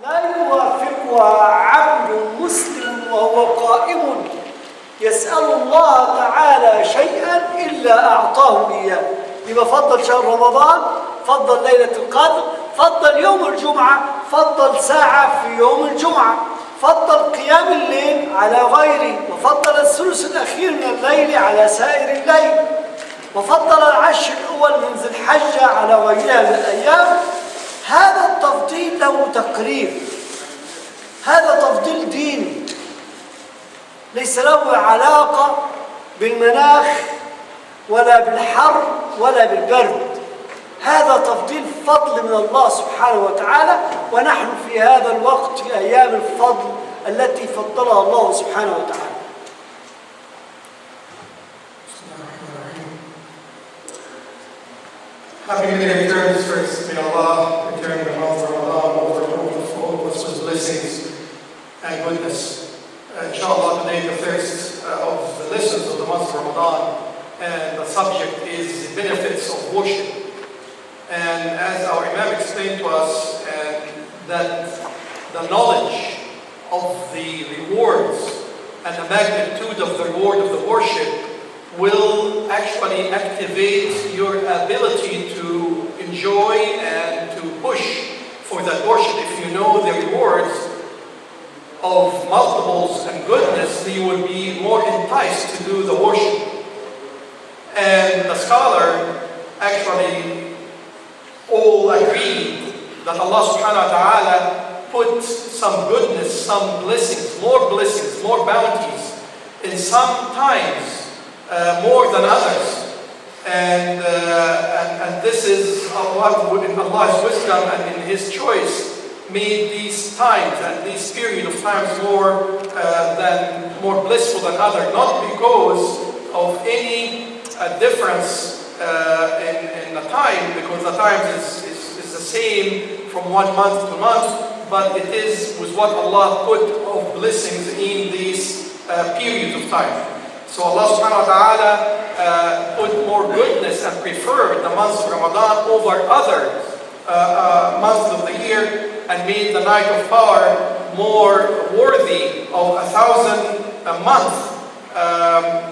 لا يوافقها عبد مسلم وهو قائم يسأل الله تعالى شيئا إلا أعطاه إياه. يبقى فضل شهر رمضان، فضل ليلة القدر، فضل يوم الجمعة، فضل ساعة في يوم الجمعة، فضل قيام الليل على غيره، وفضل الثلث الأخير من الليل على سائر الليل، وفضل العشر الأول من ذي الحجة على غيرها من الأيام. هذا التفضيل له تقرير، هذا تفضيل ديني ليس له علاقة بالمناخ ولا بالحر ولا بالبرد. هذا تفضيل فضل من الله سبحانه وتعالى، ونحن في هذا الوقت في أيام الفضل التي فضلها الله سبحانه وتعالى. Happy New Year returns first. May Allah return the month of Ramadan over with His blessings and goodness. Inshallah, today the first of the lessons of the month of Ramadan, and the subject is the benefits of worship. And as our Imam explained to us, that the knowledge of the rewards and the magnitude of the reward of the worship will actually activate your ability to enjoy and to push for that worship. If you know the rewards of multiples and goodness, you will be more enticed to do the worship. And the scholar actually all agreed that Allah subhanahu wa ta'ala put some goodness, some blessings, more bounties in some times more than others. And this is what in Allah's wisdom and in His choice made these times and this period of times more blissful than others, not because of any difference in the time, because the time is the same from 1 month to month, but it is with what Allah put of blessings in these periods of time. So Allah subhanahu wa ta'ala put more goodness and preferred the months of Ramadan over other months of the year, and made the night of power more worthy of 1,000 a month,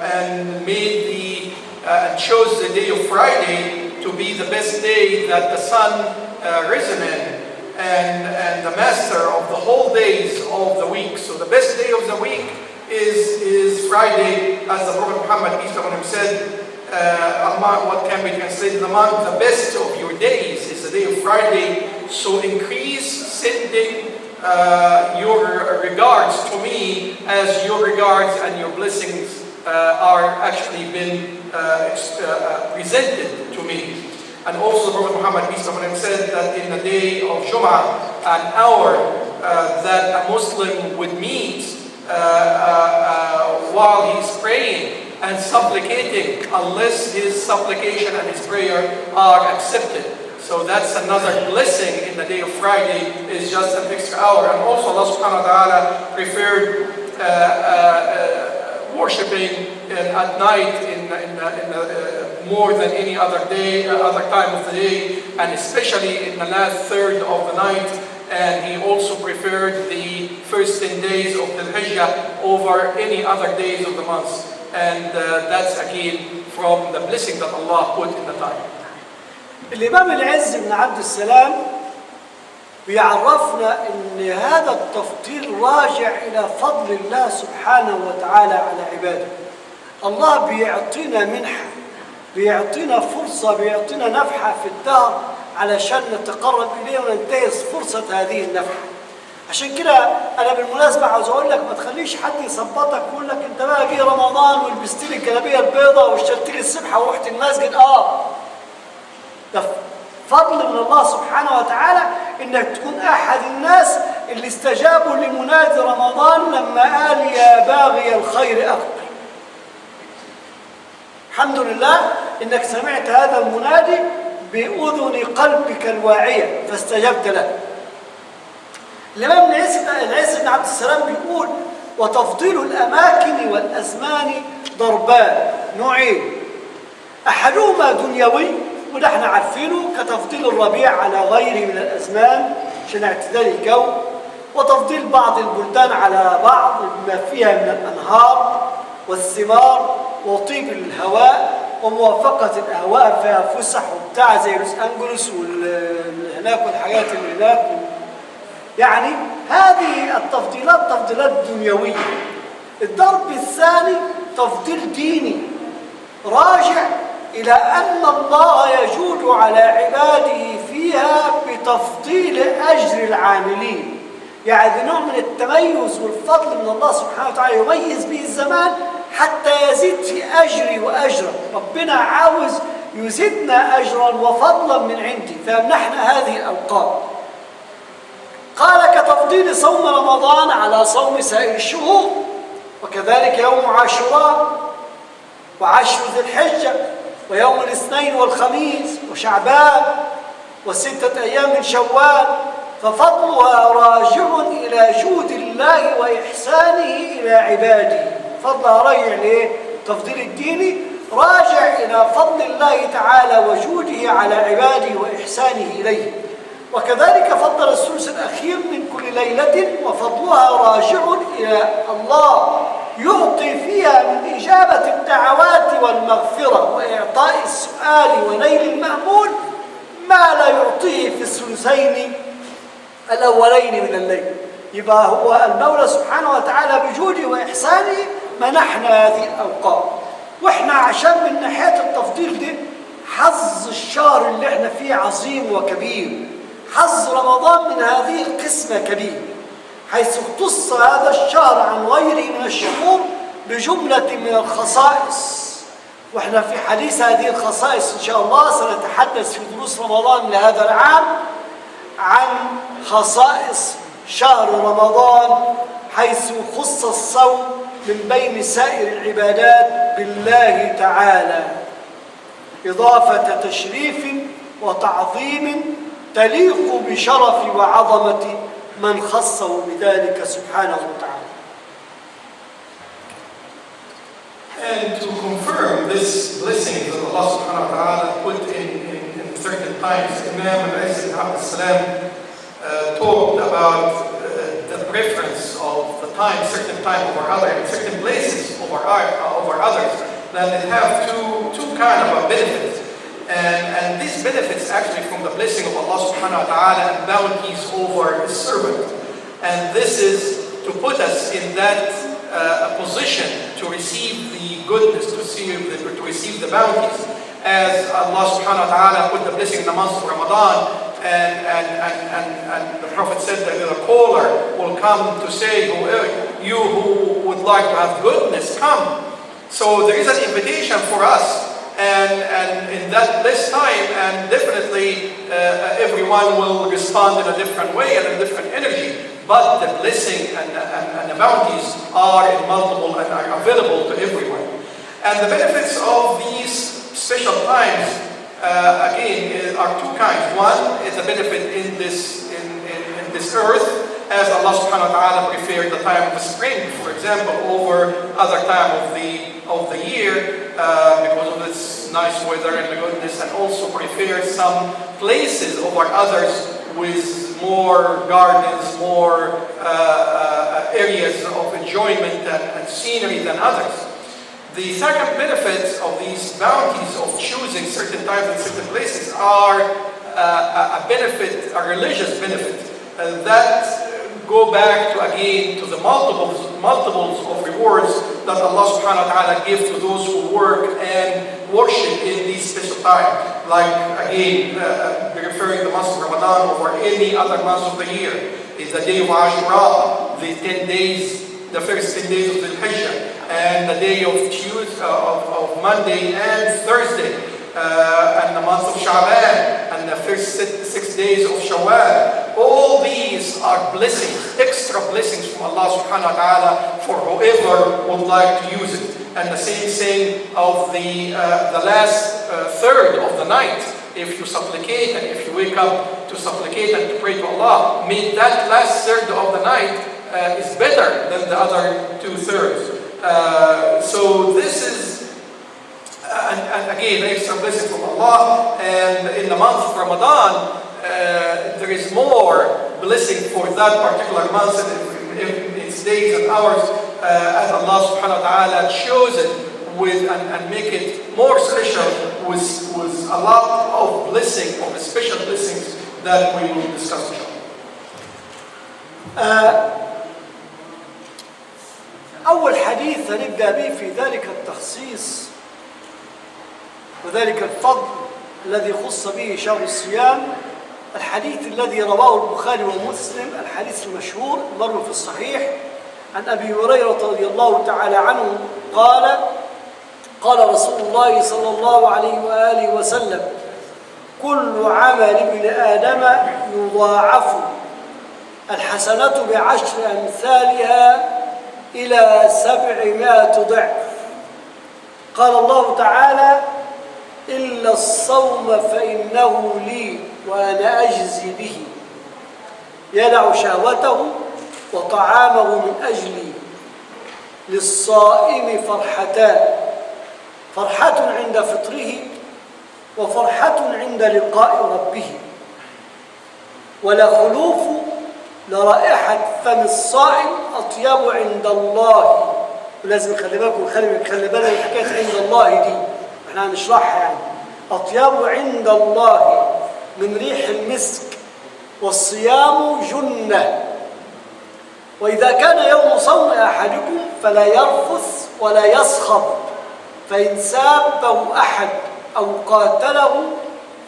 and chose the day of Friday to be the best day that the sun risen in, and the master of the whole days of the week. So the best day of the week is Friday, as the Prophet Muhammad said, what can be translated among the best of your days is the day of Friday. So increase sending your regards to me, as your regards and your blessings are actually been presented to me. And also the Prophet Muhammad said that in the day of Jum'ah, an hour that a Muslim would meet while he's praying and supplicating, unless his supplication and his prayer are accepted. So that's another blessing in the day of Friday, is just an extra hour. And also Allah subhanahu wa ta'ala preferred worshipping at night in more than any other day, other time of the day, and especially in the last third of the night. And He also preferred the first 10 days of the Hijjah over any other days of the month. And that's again from the blessing that Allah put in the time. الإمام العز بن عبد السلام بيعرفنا أن هذا التفضيل راجع إلى فضل الله سبحانه وتعالى على عباده. الله بيعطينا منحة، بيعطينا فرصة، بيعطينا نفحة في الدهر علشان نتقرب إليه وننتهز فرصة هذه النفحة. عشان كده أنا بالمناسبة عاوز أقول لك ما تخليش حد يثبطك ويقول لك أنت بقى جه رمضان ولبست لي الجلابية البيضاء واشتريت لي السبحة ورحت المسجد. ده فضل من الله سبحانه وتعالى إنك تكون أحد الناس اللي استجابوا لمنادي رمضان لما قال يا باغي الخير أقبل. الحمد لله إنك سمعت هذا المنادي بأذن قلبك الواعية فاستجبت له. الإمام العز بن عبد السلام بيقول وتفضيل الأماكن والأزمان ضربان، نوعين، أحدهما دنيوي وده احنا عارفينه كتفضيل الربيع على غيره من الأزمان عشان اعتدال الجو، وتفضيل بعض البلدان على بعض بما فيها من الأنهار والثمار وطيب الهواء وموافقة الأهواء فيها فسح وبتاع زي لوس أنجلوس هناك والحاجات اللي هناك. يعني هذه التفضيلات تفضيلات دنيوية. الضرب الثاني تفضيل ديني راجع إلى أن الله يجود على عباده فيها بتفضيل أجر العاملين. يعني نوع من التميز والفضل من الله سبحانه وتعالى يميز به الزمان حتى يزيد في أجري وأجرك. ربنا عاوز يزيدنا أجرا وفضلا من عندي فيمنحنا هذه الأوقات. قال كتفضيل صوم رمضان على صوم سائر الشهور، وكذلك يوم عاشوراء وعشر ذي الحجة ويوم الاثنين والخميس وشعبان وستة أيام من شوال، ففضلها راجع إلى جود الله وإحسانه إلى عباده. فضلها راجع ليه؟ تفضيل الديني راجع إلى فضل الله تعالى وجوده على عباده وإحسانه إليه. وكذلك فضل الثلث الأخير من كل ليلة، وفضلها راجع إلى الله يعطي فيها من إجابة الدعوات والمغفرة وإعطاء السؤال ونيل المأمول ما لا يعطيه في الثلثين الأولين من الليل. يبقى هو المولى سبحانه وتعالى بجوده وإحسانه منحنا هذه الأوقات. وإحنا عشان من ناحية التفضيل ده حظ الشهر اللي إحنا فيه عظيم وكبير. حظ رمضان من هذه القسمة كبير، حيث اختص هذا الشهر عن غيره من الشهور بجملة من الخصائص. وإحنا في حديث هذه الخصائص إن شاء الله سنتحدث في دروس رمضان لهذا العام عن خصائص شهر رمضان، حيث خص الصوم من بين سائر العبادات بالله تعالى إضافة تشريف وتعظيم تليق بشرف وعظمة من خصه بذلك سبحانه وتعالى. And to confirm this blessing that Allah subhanahu wa ta'ala put in certain times, Imam Mahmoud talked about the preference of the time, certain time over other, and certain places over others, that they have two kind of benefits. And these benefits actually from the blessing of Allah subhanahu wa ta'ala and bounties over His servant. And this is to put us in that position to receive the goodness, to receive the bounties. As Allah subhanahu wa ta'ala put the blessing in the month of Ramadan, and the Prophet said that the caller will come to say, you who would like to have goodness, come. So there is an invitation for us. And in this time, and definitely everyone will respond in a different way and a different energy. But the blessing and the bounties are in multiple and are available to everyone. And the benefits of these special times, again, are two kinds. One is a benefit in this earth, as Allah subhanahu wa ta'ala preferred the time of spring, for example, over other time of the year, because of this nice weather and the goodness, and also preferred some places over others with more gardens, more areas of enjoyment and scenery than others. The second benefits of these bounties of choosing certain times and certain places are a benefit, a religious benefit, that go back again to the multiples of rewards that Allah subhanahu wa ta'ala gives to those who work and worship in these special times. Like again, referring the month of Ramadan over any other month of the year, is the day of Ashura, the 10 days, the first 10 days of the Hijjah, and the day of Monday and Thursday, and the month of Shaaban, and the first 6 days of Shawwal. All these are blessings, extra blessings from Allah subhanahu wa ta'ala for whoever would like to use it. And the same thing of the last third of the night. If you supplicate and if you wake up to supplicate and to pray to Allah, may that last third of the night is better than the other 2/3. So this is, and again, extra blessing from Allah. And in the month of Ramadan, there is more blessing for that particular month in its days and hours, as Allah subhanahu wa ta'ala chose it and make it more special with a lot of blessing, of special blessings that we will discuss. أول حديث نبدأ به في ذلك التخصيص وذلك الفضل الذي خص به شهر الصيام، الحديث الذي رواه البخاري ومسلم، الحديث المشهور المروي في الصحيح عن أبي هريرة رضي الله تعالى عنه قال: قال رسول الله صلى الله عليه وآله وسلم: كل عمل ابن آدم يضاعف، الحسنة بعشر أمثالها إلى 700 ضعف. قال الله تعالى: إلا الصوم فإنه لي وأنا أجزي به، يدع شهوته وطعامه من أجلي، للصائم فرحتان، فرحة عند فطره وفرحة عند لقاء ربه، ولخلوف لرائحة فم الصائم أطيب عند الله. ولازم خلي بالكم، خلي بالك من حكاية عند الله دي، احنا هنشرحها يعني. أطيب عند الله من ريح المسك، والصيام جنة. وإذا كان يوم صوم أحدكم فلا يرفث ولا يصخب، فإن سابه أحد أو قاتله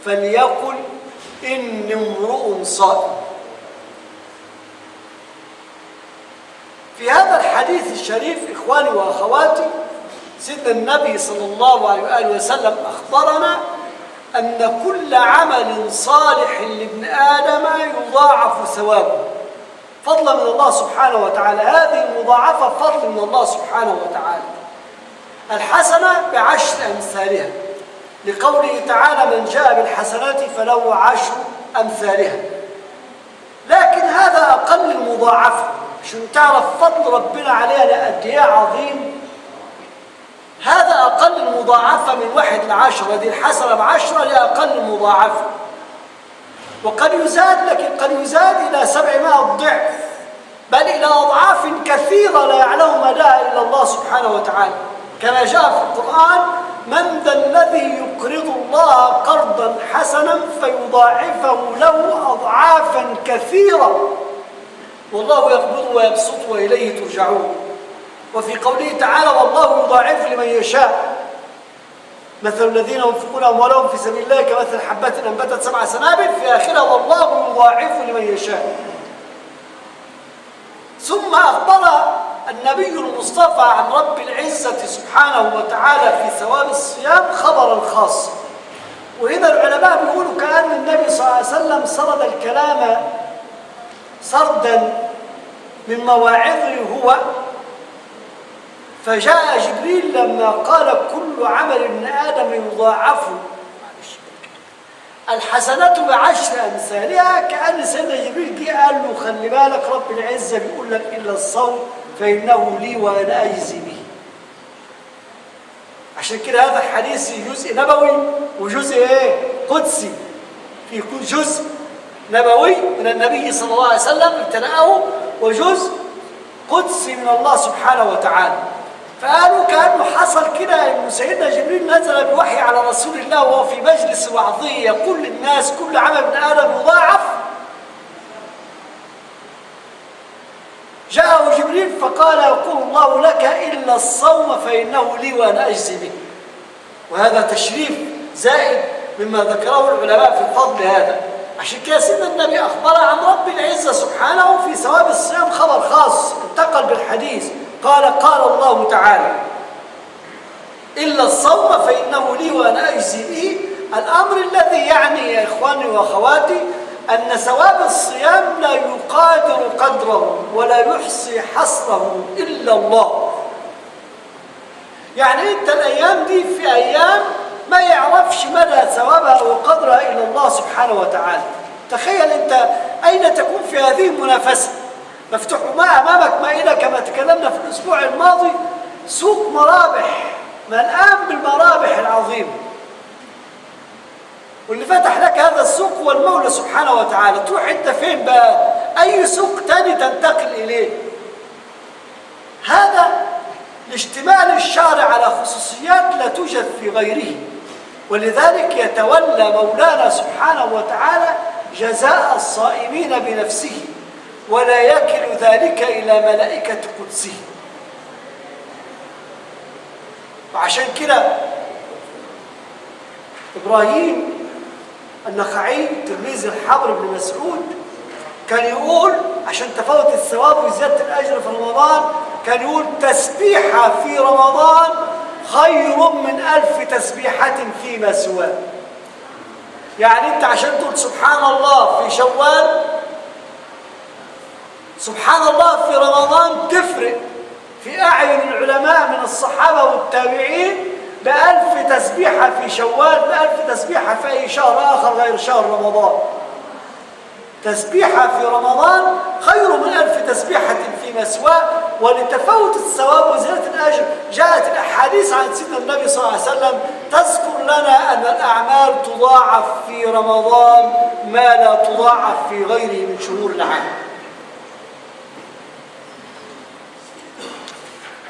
فليقل إني امرؤ صائم. في هذا الحديث الشريف إخواني وأخواتي، سيدنا النبي صلى الله عليه وآله وسلم أخبرنا أن كل عمل صالح لابن آدم يضاعف ثوابه فضلا من الله سبحانه وتعالى. هذه المضاعفة فضل من الله سبحانه وتعالى. الحسنة بعشر أمثالها، لقوله تعالى: من جاء بالحسنات فله 10 أمثالها. لكن هذا أقل المضاعفة، عشان تعرف فضل ربنا علينا قد إيه عظيم. هذا أقل المضاعفة من 1 ل10. هذه الحسنة ب10 لأقل المضاعفة، وقد يزاد، لكن قد يزاد إلى 700 ضعف، بل إلى أضعاف كثيرة لا يعلم مداها إلا الله سبحانه وتعالى، كما جاء في القرآن: من ذا الذي يقرض الله قرضا حسنا فيضاعفه له أضعافا كثيرة والله يقبض ويبسط وإليه ترجعون. وفي قوله تعالى: والله يضاعف لمن يشاء، مثل الذين ينفقون أموالهم في سبيل الله كمثل حبة أنبتت 7 سنابل، في آخرها: والله يضاعف لمن يشاء. ثم أخبر النبي المصطفى عن رب العزة سبحانه وتعالى في ثواب الصيام خبرا خاصا. وهنا العلماء بيقولوا كأن النبي صلى الله عليه وسلم سرد الكلام سردا من مواعظه هو، فجاء جبريل لما قال: كل عمل ابن آدم يضاعف الحسنة ب10 أمثالها، كأن سيدنا جبريل جه قال له: خلي بالك رب العزة بيقول لك إلا الصوم فإنه لي وأنا أجزي به. عشان كده هذا الحديث جزء نبوي وجزء قدسي. في كل جزء نبوي من النبي صلى الله عليه وسلم ابتدأه، وجزء قدسي من الله سبحانه وتعالى. فقالوا كأنه حصل كده إن سيدنا جبريل نزل بوحي على رسول الله وهو في مجلس وعظه يقول للناس: كل عمل ابن آدم يضاعف. جاءه جبريل فقال: يقول الله لك إلا الصوم فإنه لي وأنا أجزي به. وهذا تشريف زائد مما ذكره العلماء في فضل هذا. عشان كده سيدنا النبي أخبر عن رب العزة سبحانه في ثواب الصيام خبر خاص انتقل بالحديث. قال الله تعالى: إلا الصوم فإنه لي وأنا أجزي به. الأمر الذي يعني يا إخواني وأخواتي أن ثواب الصيام لا يقادر قدره ولا يحصي حصره إلا الله. يعني أنت الأيام دي في أيام ما يعرفش مدى ثوابها وقدرها إلا الله سبحانه وتعالى. تخيل أنت أين تكون في هذه المنافسة. مفتوح ما أمامك مائدة كما تكلمنا في الأسبوع الماضي، سوق مرابح ملآن بالمرابح العظيمة، واللي فتح لك هذا السوق هو المولى سبحانه وتعالى. تروح أنت فين بقى؟ أي سوق تاني تنتقل إليه. هذا لاشتمال الشارع على خصوصيات لا توجد في غيره، ولذلك يتولى مولانا سبحانه وتعالى جزاء الصائمين بنفسه، ولا يكل ذلك إلى ملائكة قدسه. وعشان كده إبراهيم النخعي تلميذ الحبر بن مسعود كان يقول عشان تفاوت الثواب وزيادة الأجر في رمضان، كان يقول تسبيحة في رمضان خير من 1000 تسبيحة فيما سواه. يعني أنت عشان تقول سبحان الله في شوال، سبحان الله في رمضان تفرق في أعين العلماء من الصحابة والتابعين ب1000 تسبيحة في شوال، ب1000 تسبيحة في أي شهر آخر غير شهر رمضان. تسبيحة في رمضان خير من 1000 تسبيحة فيما سواه. ولتفاوت الثواب وزيادة الأجر جاءت الأحاديث عن سيدنا النبي صلى الله عليه وسلم تذكر لنا أن الأعمال تضاعف في رمضان ما لا تضاعف في غيره من شهور العام.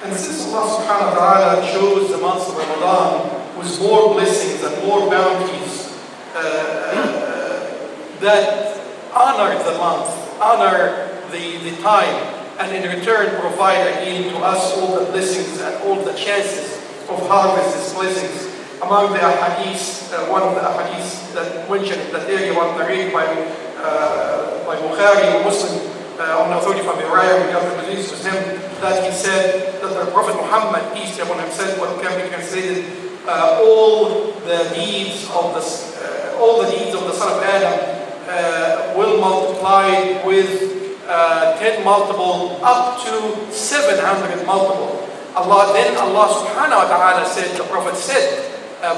And since Allah subhanahu wa ta'ala chose the month of Ramadan with more blessings and more bounties that honor the month, honor the time, and in return provide again to us all the blessings and all the chances of harvest these blessings. Among the ahadith, one of the ahadith that mentioned that area was narrated by Bukhari or Muslim on authority from Uriah bin Abdul Aziz with him, that he said that the Prophet Muhammad, peace be upon him, said what can be translated, all the deeds of the son of Adam will multiply with 10 multiple up to 700 multiple. Allah subhanahu wa ta'ala said, the Prophet said,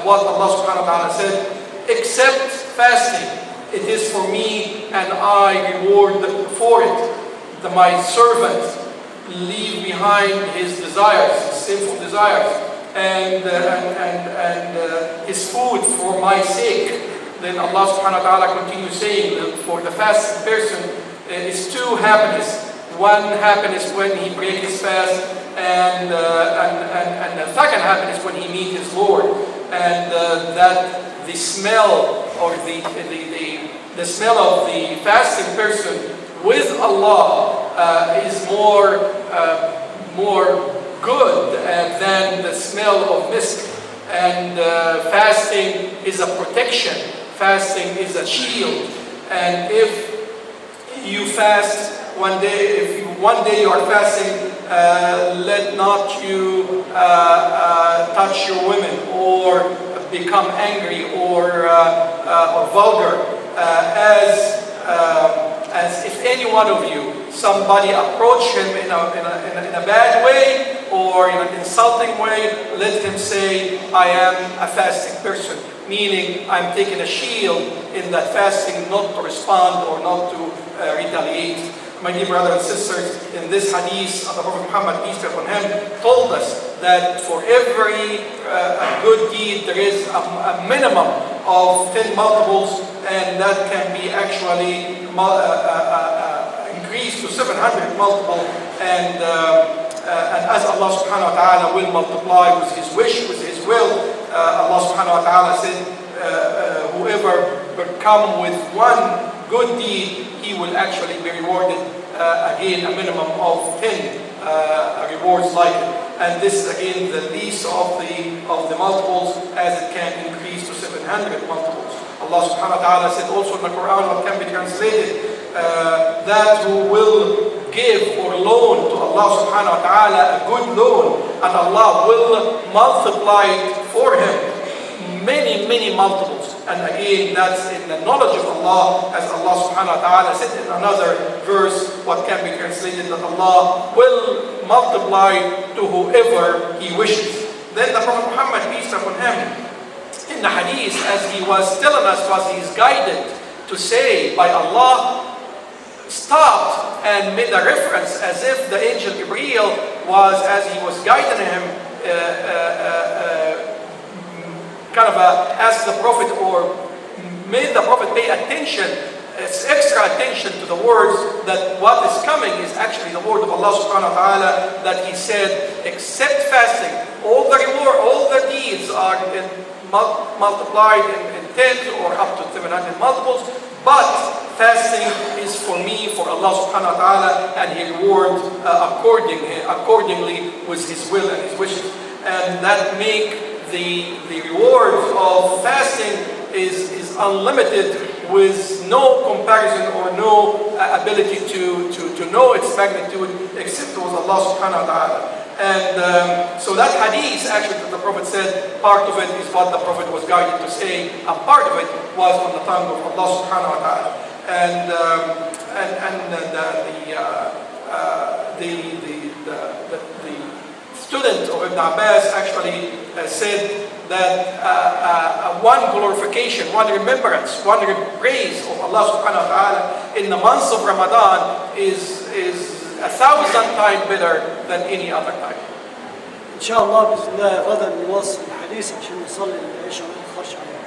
what Allah subhanahu wa ta'ala said, except fasting, it is for me and I reward for it. My servant leave behind his desires, his sinful desires, and his food for my sake. Then Allah subhanahu wa ta'ala continues saying that for the fasting person is two happiness. One happiness when he breaks his fast, and the second happiness when he meets his Lord. And that the smell or the smell of the fasting person with Allah is more good than the smell of misk. And fasting is a protection. Fasting is a shield. And if you fast one day, if one day you are fasting, let not you touch your women or become angry or vulgar, as if any one of you, somebody approach him in a bad way or in an insulting way, let him say, I am a fasting person, meaning I'm taking a shield in that fasting not to respond or not to retaliate. My dear brothers and sisters, in this hadith, the Prophet Muhammad, peace be upon him, told us that for every good deed there is a minimum of 10 multiples, and that can be actually increased to 700 multiple. And as Allah subhanahu wa ta'ala will multiply with His wish, with His will, Allah subhanahu wa ta'ala said, whoever come with one good deed, he will actually be rewarded again a minimum of 10 rewards like it. And this is again the least of the multiples, as it can increase to 700 multiples. Allah subhanahu wa ta'ala said also in the Quran, what can be translated, that who will give or loan to Allah subhanahu wa ta'ala a good loan, and Allah will multiply it for him many multiples. And again, that's in the knowledge of Allah, as Allah subhanahu wa ta'ala said in another verse, what can be translated, that Allah will multiply to whoever He wishes. Then the Prophet Muhammad, peace be upon him, in the hadith, as he was telling us, was he is guided to say by Allah, stopped and made a reference as if the angel Gabriel was, as he was guiding him, asked the Prophet or made the Prophet pay attention extra attention to the words that what is coming is actually the word of Allah subhanahu wa ta'ala, that He said, except fasting, all the reward, all the deeds are multiplied in tens or up to 700 multiples, but fasting is for me, for Allah subhanahu wa ta'ala, and He rewards accordingly with His will and His wishes. And that make the reward of fasting is unlimited, with no comparison or no ability to know its magnitude except with Allah subhanahu wa ta'ala. And so that hadith actually that the Prophet said, part of it is what the Prophet was guided to say, and part of it was on the tongue of Allah subhanahu wa ta'ala. And the student of Ibn Abbas actually said that one glorification, one remembrance, one praise of Allah subhanahu wa ta'ala in the months of Ramadan is 1,000 times better than any other time. إن شاء الله بإذن الله غدا نواصل الحديث عشان نصلي العشاء ونخش عليه.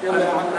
يلا يا عم.